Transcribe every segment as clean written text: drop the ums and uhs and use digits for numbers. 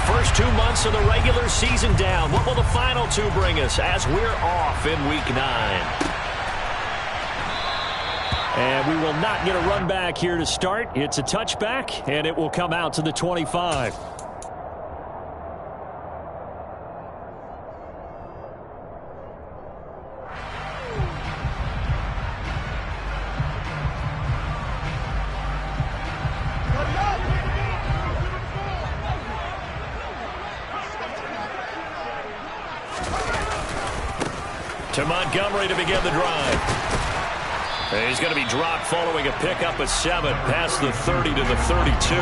First 2 months of the regular season down. What will the final 2 bring us as we're off in Week 9? And we will not get a run back here to start. It's a touchback, and it will come out to the 25. To Montgomery to begin the drive. He's going to be dropped following a pickup of 7 past the 30 to the 32.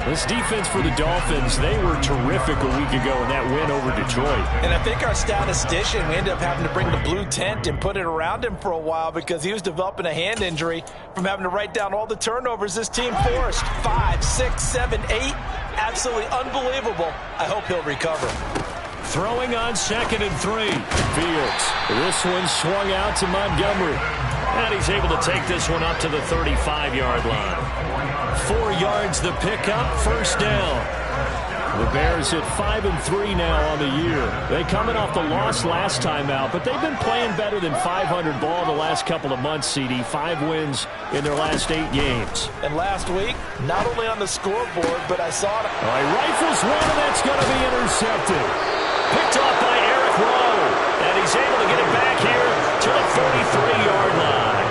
This defense for the Dolphins, they were terrific a week ago in that win over Detroit. And I think our statistician, we ended up having to bring the blue tent and put it around him for a while because he was developing a hand injury from having to write down all the turnovers this team forced. 5, 6, 7, 8. Absolutely unbelievable. I hope he'll recover. Throwing on 2nd and 3. Fields. This one swung out to Montgomery. And he's able to take this one up to the 35-yard line. 4 yards the pickup, first down. The Bears at 5-3 now on the year. They coming off the loss last time out, but they've been playing better than 500 ball the last couple of months, CD. 5 wins in their last 8 games. And last week, not only on the scoreboard, but I saw it. All right, rifles one, and that's going to be intercepted. Picked off by Eric Rowe. And he's able to get it back here to the 43-yard line.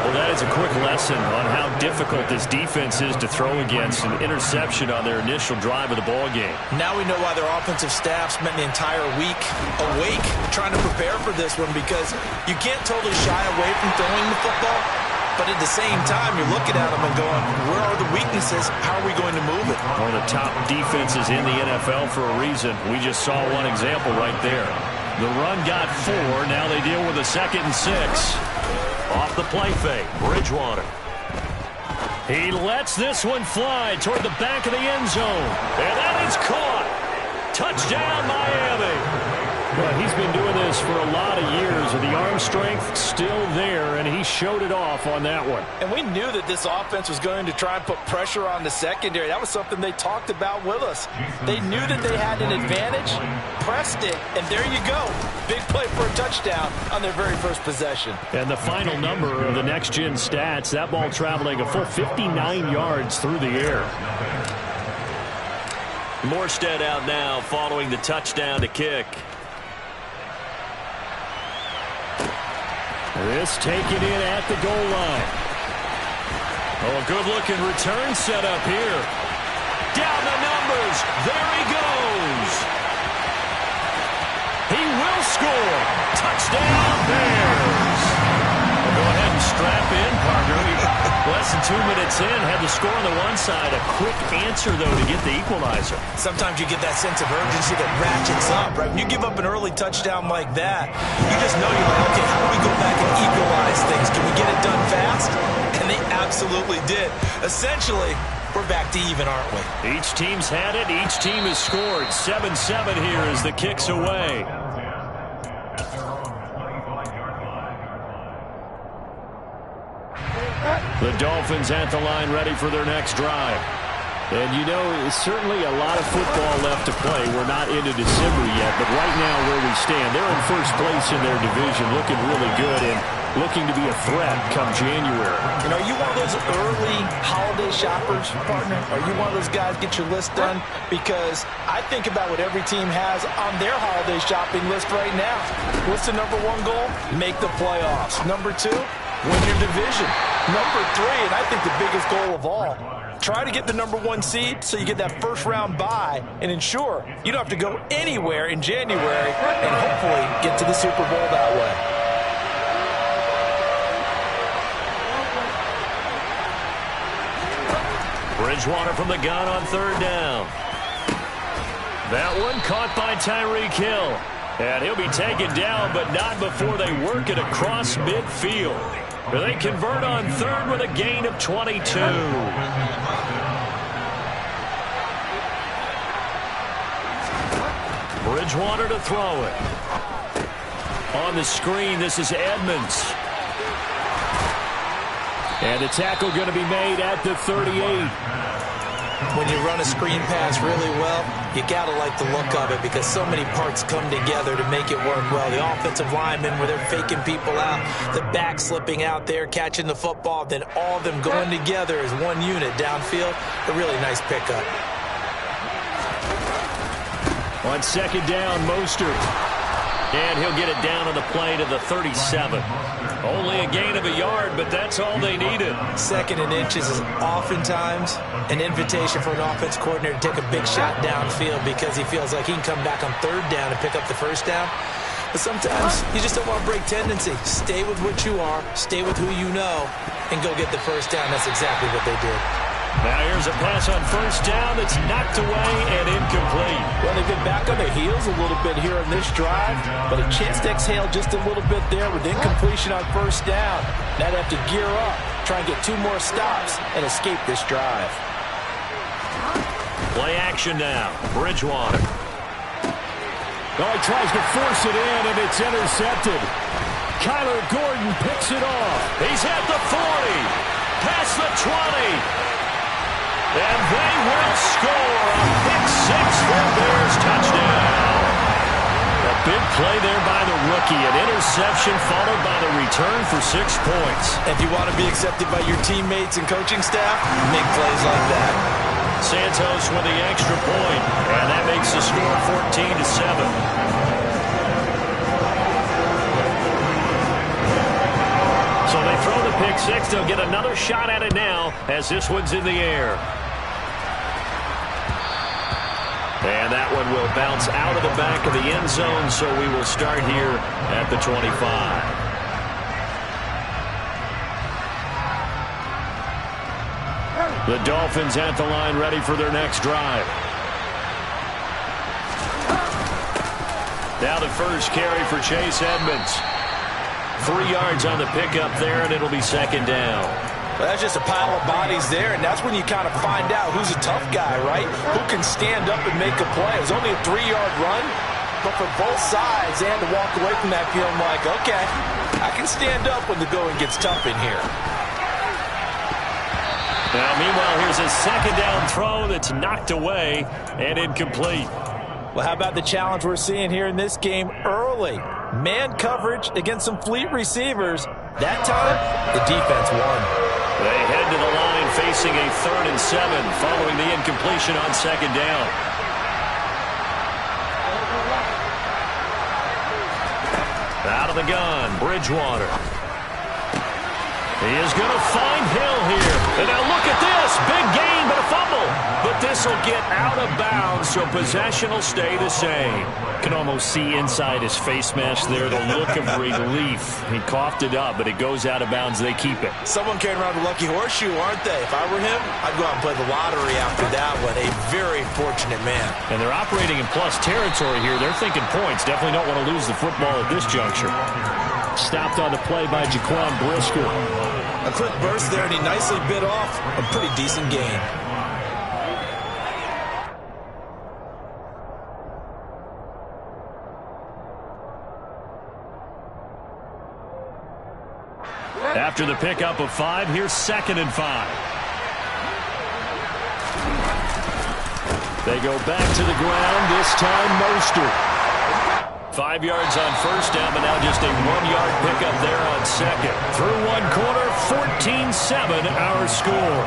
Well, that is a quick lesson on how difficult this defense is to throw against. An interception on their initial drive of the ball game. Now we know why their offensive staff spent the entire week awake trying to prepare for this one, because you can't totally shy away from throwing the football. But at the same time, you're looking at them and going, where are the weaknesses? How are we going to move it? One of the top defenses in the NFL for a reason. We just saw one example right there. The run got 4. Now they deal with a 2nd and 6. Off the play fake, Bridgewater. He lets this one fly toward the back of the end zone. And that is caught. Touchdown, Miami. Well, he's been doing this for a lot of years, with the arm strength still there, and he showed it off on that one. And we knew that this offense was going to try and put pressure on the secondary. That was something they talked about with us. They knew that they had an advantage, pressed it, and there you go. Big play for a touchdown on their very first possession. And the final number of the next-gen stats, that ball traveling a full 59 yards through the air. Morstead out now following the touchdown to kick. This taken in at the goal line. Oh, a good-looking return set up here. Down the numbers. There he goes. He will score. Touchdown, Bears. Well, go ahead and strap in, partner. Less than 2 minutes in, had the score on the one side. A quick answer, though, to get the equalizer. Sometimes you get that sense of urgency that ratchets up, right? When you give up an early touchdown like that, you just know you're like, okay, how do we go back and equalize things? Can we get it done fast? And they absolutely did. Essentially, we're back to even, aren't we? Each team's had it. Each team has scored. 7-7 here as the kick's away. The Dolphins at the line, ready for their next drive. And, you know, certainly a lot of football left to play. We're not into December yet, but right now where we stand, they're in first place in their division, looking really good and looking to be a threat come January. And are you one of those early holiday shoppers, partner? Are you one of those guys get your list done? Because I think about what every team has on their holiday shopping list right now. What's the number 1 goal? Make the playoffs. Number 2, win your division. Number 3, and I think the biggest goal of all, try to get the number 1 seed so you get that first-round bye and ensure you don't have to go anywhere in January and hopefully get to the Super Bowl that way. Bridgewater from the gun on 3rd down. That one caught by Tyreek Hill. And he'll be taken down, but not before they work it across midfield. They convert on 3rd with a gain of 22. Bridgewater to throw it. On the screen, this is Edmonds. And the tackle going to be made at the 38. When you run a screen pass really well, you got to like the look of it because so many parts come together to make it work well. The offensive linemen, where they're faking people out, the back slipping out there, catching the football, then all of them going together as one unit downfield. A really nice pickup. On second down, Mostert. And he'll get it down on the play to the 37. Only a gain of a yard, but that's all they needed. Second and inches is oftentimes an invitation for an offense coordinator to take a big shot downfield because he feels like he can come back on third down and pick up the first down. But sometimes you just don't want to break tendency. Stay with what you are, stay with who you know, and go get the first down. That's exactly what they did. Now here's a pass on first down that's knocked away and incomplete. Well, they've been back on their heels a little bit here in this drive, but a chance to exhale just a little bit there with incompletion on first down. Now they have to gear up, try and get 2 more stops, and escape this drive. Play action now. Bridgewater. Oh, he tries to force it in, and it's intercepted. Kyler Gordon picks it off. He's at the 40, past the 20. And they will score a pick 6 for Bears touchdown. A big play there by the rookie. An interception followed by the return for 6 points. If you want to be accepted by your teammates and coaching staff, make plays like that. Santos with the extra point, and that makes the score 14-7. So they throw the pick 6. They'll get another shot at it now as this one's in the air. And that one will bounce out of the back of the end zone, so we will start here at the 25. The Dolphins at the line, ready for their next drive. Now the first carry for Chase Edmonds. 3 yards on the pickup there, and it'll be second down. Well, that's just a pile of bodies there, and that's when you kind of find out who's a tough guy, right? Who can stand up and make a play. It was only a 3-yard run, but for both sides, they had to walk away from that feeling like, okay, I can stand up when the going gets tough in here. Now, meanwhile, here's a second down throw that's knocked away and incomplete. Well, how about the challenge we're seeing here in this game early? Man coverage against some fleet receivers. That time, the defense won. They head to the line facing a 3rd and 7 following the incompletion on second down. Out of the gun, Bridgewater. He is going to find Hill here. And now look at this. Big gain, but a fumble. But this will get out of bounds, so possession will stay the same. Can almost see inside his face mask there the look of relief. He coughed it up, but it goes out of bounds. They keep it. Someone carrying around a lucky horseshoe, aren't they? If I were him, I'd go out and play the lottery after that one. A very fortunate man. And they're operating in plus territory here. They're thinking points. Definitely don't want to lose the football at this juncture. Stopped on the play by Jaquan Brisker. A quick burst there, and he nicely bit off a pretty decent gain. After the pickup of 5, here's 2nd and 5. They go back to the ground, this time Mostert. 5 yards on first down, but now just a 1-yard pickup there on second. Through one quarter, 14-7 our score.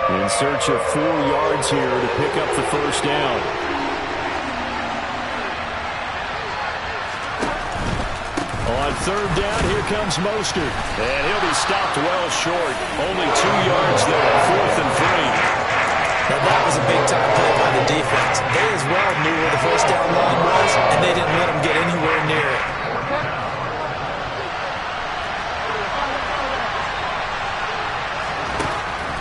In search of 4 yards here to pick up the first down. On third down, here comes Mostert. And he'll be stopped well short. Only 2 yards there, 4th and 3. Now that was a big-time play by the defense. They as well knew where the first down line was, and they didn't let them get anywhere near it.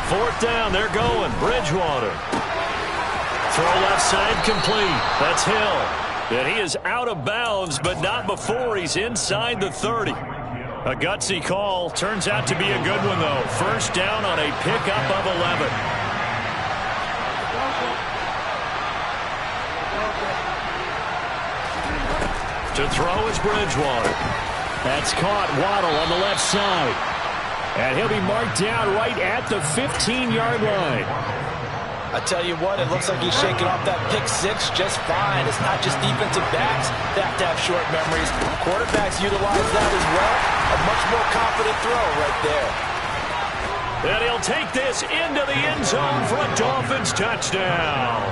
Fourth down, they're going. Bridgewater. Throw left side complete. That's Hill. And he is out of bounds, but not before he's inside the 30. A gutsy call. Turns out to be a good one, though. First down on a pickup of 11. To throw is Bridgewater. That's caught. Waddle on the left side. And he'll be marked down right at the 15-yard line. I tell you what, it looks like he's shaking off that pick six just fine. It's not just defensive backs that have to have short memories. Quarterbacks utilize that as well. A much more confident throw right there. And he'll take this into the end zone for a Dolphins touchdown.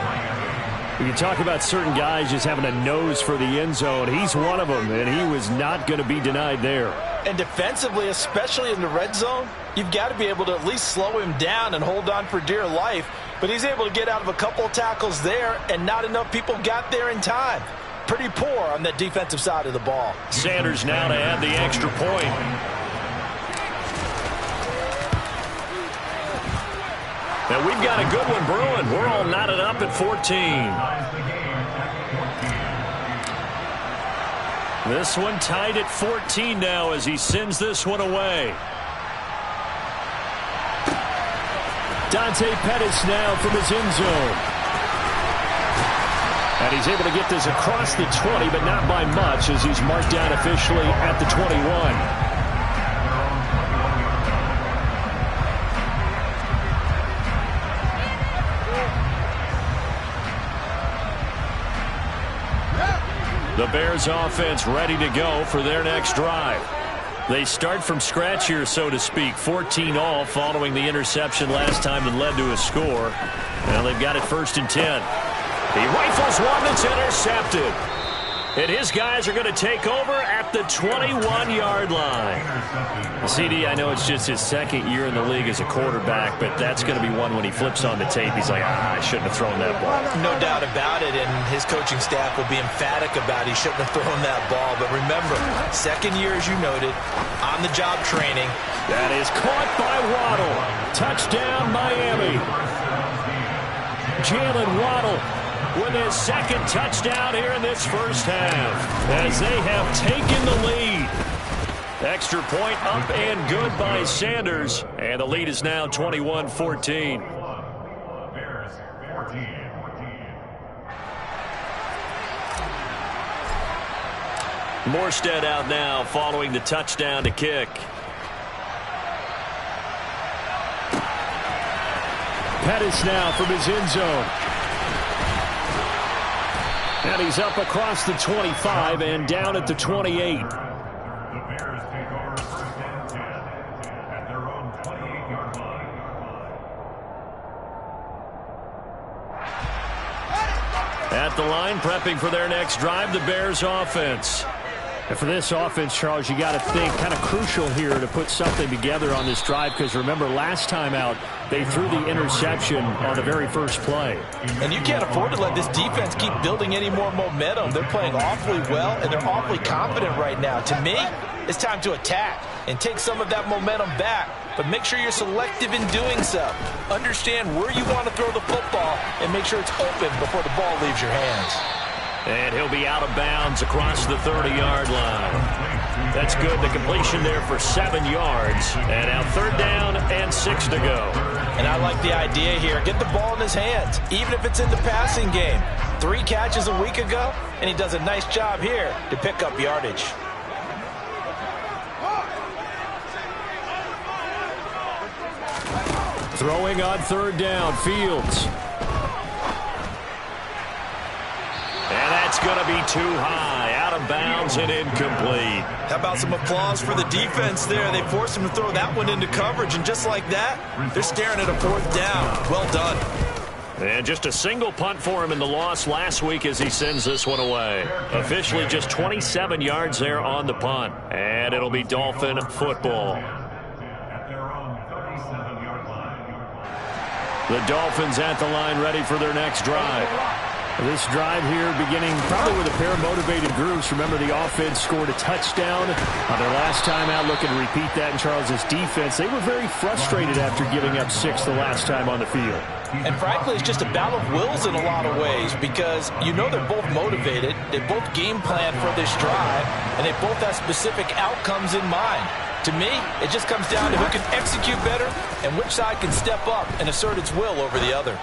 You can talk about certain guys just having a nose for the end zone. He's one of them, and he was not going to be denied there. And defensively, especially in the red zone, you've got to be able to at least slow him down and hold on for dear life. But he's able to get out of a couple of tackles there, and not enough people got there in time. Pretty poor on the defensive side of the ball. Sanders now to add the extra point. And we've got a good one brewing. We're all knotted up at 14. This one tied at 14 now as he sends this one away. Dante Pettis now from his end zone. And he's able to get this across the 20, but not by much as he's marked down officially at the 21. The Bears offense ready to go for their next drive. They start from scratch here, so to speak. 14 all following the interception last time that led to a score. Now they've got it 1st and 10. He rifles one that's intercepted. And his guys are going to take over at the 21-yard line. CD, I know it's just his second year in the league as a quarterback, but that's going to be one when he flips on the tape. He's like, I shouldn't have thrown that ball. No doubt about it, and his coaching staff will be emphatic about he shouldn't have thrown that ball. But remember, second year, as you noted, on-the-job training. That is caught by Waddle. Touchdown, Miami. Jalen Waddle with his second touchdown here in this first half as they have taken the lead. Extra point up and good by Sanders, and the lead is now 21-14. Morstead out now following the touchdown to kick. Pettis now from his end zone. And he's up across the 25 and down at the 28. At the line, prepping for their next drive, the Bears offense. And for this offense, Charles, you got to think kind of crucial here to put something together on this drive, because remember, last time out, they threw the interception on the very first play. And you can't afford to let this defense keep building any more momentum. They're playing awfully well, and they're awfully confident right now. To me, it's time to attack and take some of that momentum back. But make sure you're selective in doing so. Understand where you want to throw the football and make sure it's open before the ball leaves your hands. And he'll be out of bounds across the 30-yard line. That's good. The completion there for 7 yards. And now 3rd down and 6 to go. And I like the idea here. Get the ball in his hands, even if it's in the passing game. 3 catches a week ago, and he does a nice job here to pick up yardage. Throwing on 3rd down, Fields. And that's going to be too high, out of bounds and incomplete. How about some applause for the defense there? They forced him to throw that one into coverage, and just like that, they're staring at a 4th down. Well done. And just a single punt for him in the loss last week as he sends this one away. Officially just 27 yards there on the punt. And it'll be Dolphin football. The Dolphins at the line ready for their next drive. This drive here beginning probably with a pair of motivated groups. Remember, the offense scored a touchdown on their last time out. Looking to repeat that in Charles's defense. They were very frustrated after giving up 6 the last time on the field. And frankly, it's just a battle of wills in a lot of ways, because you know they're both motivated. They both game plan for this drive, and they both have specific outcomes in mind. To me, it just comes down to who can execute better and which side can step up and assert its will over the other.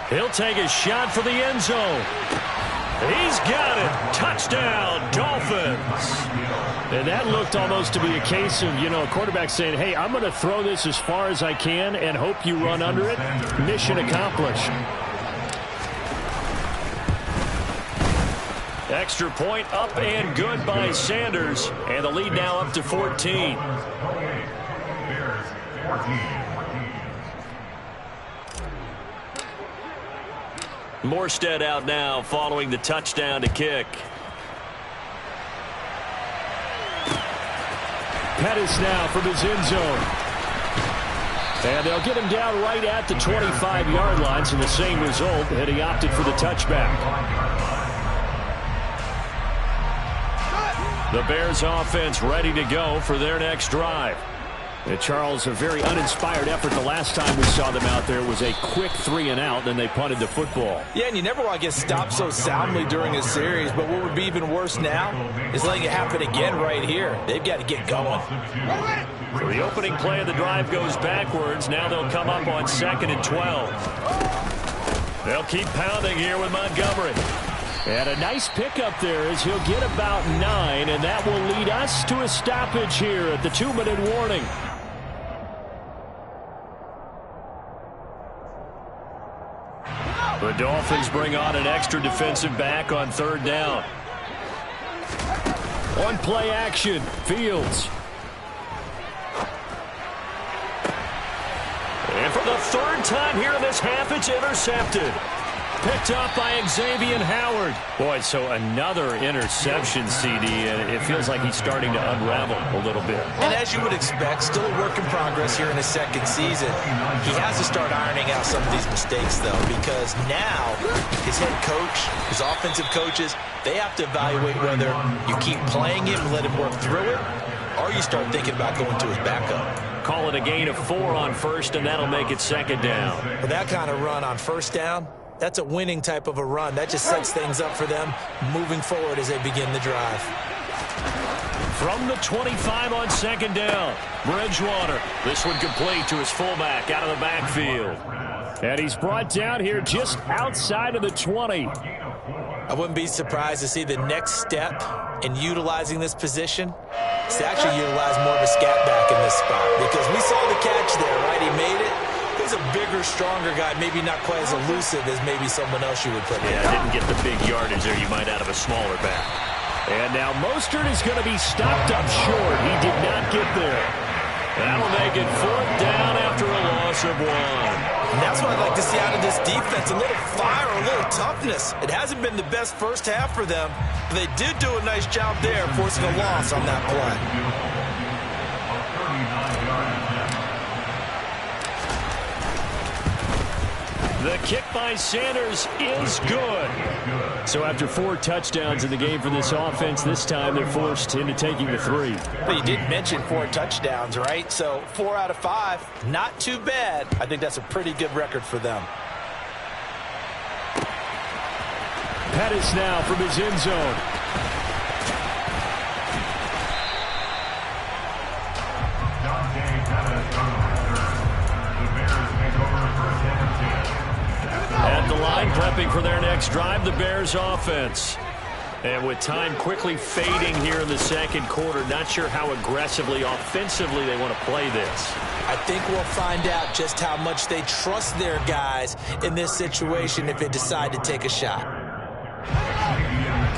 He'll take a shot for the end zone. He's got it. Touchdown, Dolphins. And that looked almost to be a case of, a quarterback saying, hey, I'm going to throw this as far as I can and hope you run under it. Mission accomplished. Extra point up and good by Sanders. And the lead now up to 14. Morstead out now following the touchdown to kick. Pettis now from his end zone. And they'll get him down right at the 25-yard line, so the same result, and he opted for the touchback. The Bears offense ready to go for their next drive. And Charles, a very uninspired effort the last time we saw them out there was a quick 3-and-out, then they punted the football. Yeah, and you never want to get stopped so soundly during a series, but what would be even worse now is letting it happen again right here. They've got to get going. So the opening play of the drive goes backwards. Now they'll come up on 2nd and 12. They'll keep pounding here with Montgomery. And a nice pickup there as he'll get about 9, and that will lead us to a stoppage here at the 2-minute warning. The Dolphins bring on an extra defensive back on 3rd down. On play action, Fields. And for the 3rd time here in this half, it's intercepted. Picked up by Xavier Howard. Boy, so another interception, CD, and it feels like he's starting to unravel a little bit. And as you would expect, still a work in progress here in his 2nd season. He has to start ironing out some of these mistakes, though, because now his head coach, his offensive coaches, they have to evaluate whether you keep playing him and let him work through it, or you start thinking about going to his backup. Call it a gain of 4 on 1st, and that'll make it 2nd down. For that kind of run on 1st down, that's a winning type of a run. That just sets things up for them moving forward as they begin the drive. From the 25 on 2nd down, Bridgewater. This one complete to his fullback out of the backfield. And he's brought down here just outside of the 20. I wouldn't be surprised to see the next step in utilizing this position is to actually utilize more of a scat back in this spot, because we saw the catch there, right? He made it. He's a bigger, stronger guy, maybe not quite as elusive as maybe someone else you would put in. Yeah, didn't get the big yardage there you might out of a smaller back. And now Mostert is going to be stopped up short. He did not get there. That'll make it 4th down after a loss of 1. And that's what I'd like to see out of this defense, a little fire, a little toughness. It hasn't been the best first half for them, but they did do a nice job there forcing a loss on that play. The kick by Sanders is good. So after 4 touchdowns in the game for this offense, this time they're forced into taking the 3. But you did mention 4 touchdowns, right? So 4 out of 5, not too bad. I think that's a pretty good record for them. Pettis now from his end zone. At the line, prepping for their next drive, the Bears offense. And with time quickly fading here in the 2nd quarter, not sure how aggressively, offensively they want to play this. I think we'll find out just how much they trust their guys in this situation if they decide to take a shot.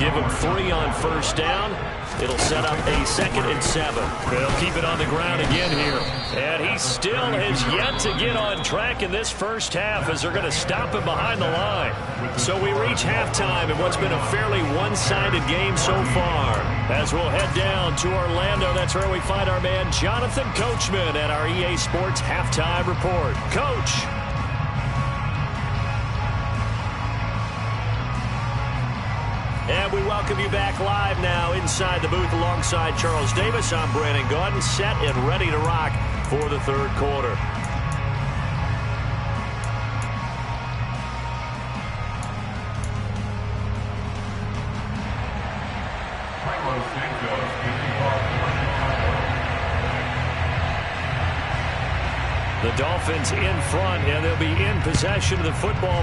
Give them 3 on 1st down. It'll set up a 2nd and 7. They'll keep it on the ground again here. And he still has yet to get on track in this first half as they're going to stop him behind the line. So we reach halftime in what's been a fairly one-sided game so far. As we'll head down to Orlando, that's where we find our man Jonathan Coachman at our EA Sports Halftime Report. Coach. And we welcome you back live now inside the booth alongside Charles Davis. I'm Brandon Gaudin, set and ready to rock for the 3rd quarter. The Dolphins in front, and they'll be in possession of the football